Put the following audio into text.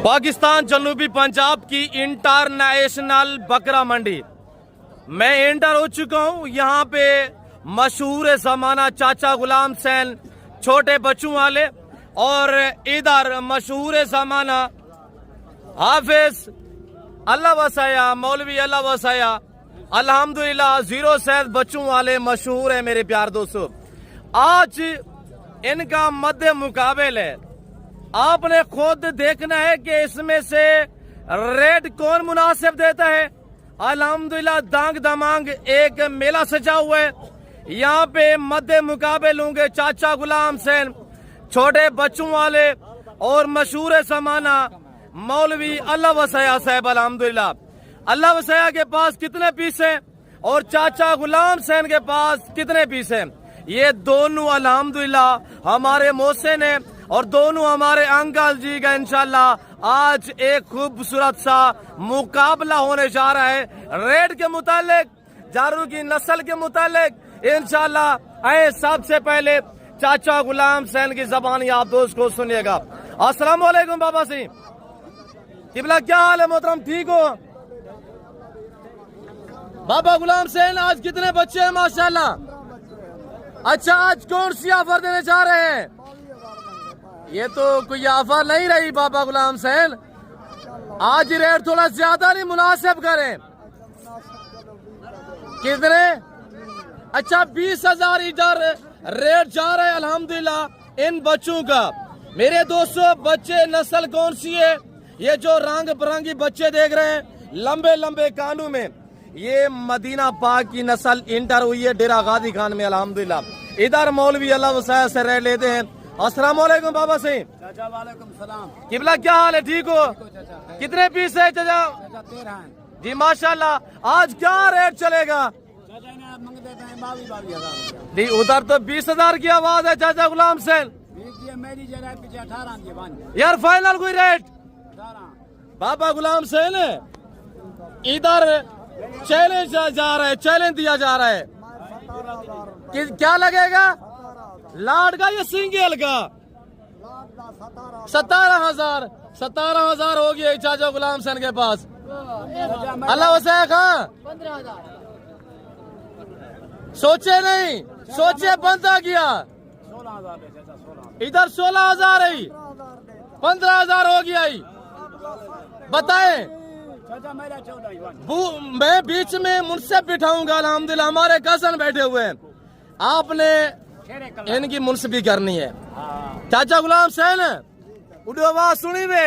पाकिस्तान जनूबी पंजाब की इंटरनेशनल बकरा मंडी मैं एंटर हो चुका हूँ। यहाँ पे मशहूर ज़माना चाचा गुलाम सैन छोटे बच्चों वाले और इधर मशहूर ज़माना हाफिज अल्लाह वसाया मौलवी अल्लाह वसाया अल्हम्दुलिल्लाह जीरो सैद बच्चों वाले मशहूर है। मेरे प्यार दोस्तों, आज इनका मध्य मुकाबल है। आपने खुद देखना है कि इसमें से रेट कौन मुनासिब देता है। अल्हम्दुलिल्लाह दांग दमांग एक मेला सजा हुआ है। यहाँ पे मध्य मुकाबले होंगे चाचा गुलाम सैन छोटे बच्चों वाले और मशहूर ज़माना मौलवी अल्लाह वसाया साहब। अल्हम्दुलिल्लाह अल्लाह वसाया के पास कितने पीस हैं और चाचा गुलाम सैन के पास कितने पीस हैं। ये दोनों अल्हम्दुलिल्लाह हमारे मोहसिन हैं और दोनों हमारे अंकल जी का इंशाल्लाह आज एक खूबसूरत सा मुकाबला होने जा रहा है। रेड के मुतालिक जारू की नस्ल के मुतालिक इंशाल्लाह। आए सबसे पहले चाचा गुलाम सैन की जबानी आप दोस्त को सुनिएगा। अस्सलाम वालेकुम बाबा सिंह किबला, क्या हाल है मोहतरम, ठीक हो? बाबा गुलाम सैन आज कितने बच्चे हैं माशाल्लाह? अच्छा, आज कौन सी ऑफर देने जा रहे हैं? ये तो कोई ऑफर नहीं रही बाबा गुलाम सैन, आज रेट थोड़ा ज्यादा नहीं मुनासिब करें। कितने? अच्छा 20,000 इधर रेट जा रहा है अल्हम्दुलिल्लाह इन बच्चों का। मेरे दोस्तों, बच्चे नस्ल कौन सी है? ये जो रंग बिरंगी बच्चे देख रहे हैं लंबे लंबे कानों में, ये मदीना पाक की नस्ल इंटर हुई है डेरा गाजी खान में अल्हम्दुलिल्लाह। इधर मौलवी अल्लाह वसाया से रेट लेते हैं। अस्सलाम वालेकुम बाबा सिंह। चाचा वालेकुम सलाम। किबला, क्या हाल है, ठीक हो? कितने पीस है चाचा? 13 हैं जी माशाल्लाह। आज क्या रेट चलेगा? चाचा ने मंग देते हैं 22,000 जी उधर तो 20,000 की आवाज है चाचा गुलाम सैन। मेरी जगह पीछे 18 की बांध यार फाइनल कोई रेट? 18 बाबा गुलाम सैन इधर चैलेंज जा रहा है, चैलेंज दिया जा रहा है कि क्या लगेगा लाड का या सिंगल का? 17,000 17,000 हो गया चाचा गुलाम सैन के पास। अल्लाह वसाया खां 15,000 सोचे नहीं, सोचे बंदा किया। 16,000 इधर 16,000 है, 15,000 हो गया। बताएं चाचा मेरा 14 मैं बीच में मुनसिब बिठाऊंगा अल्हम्दुलिल्लाह, हमारे कजन बैठे हुए हैं। आपने इनकी मुनसिबी करनी है। चाचा गुलाम सैन उड़ो आवाज सुनी वे।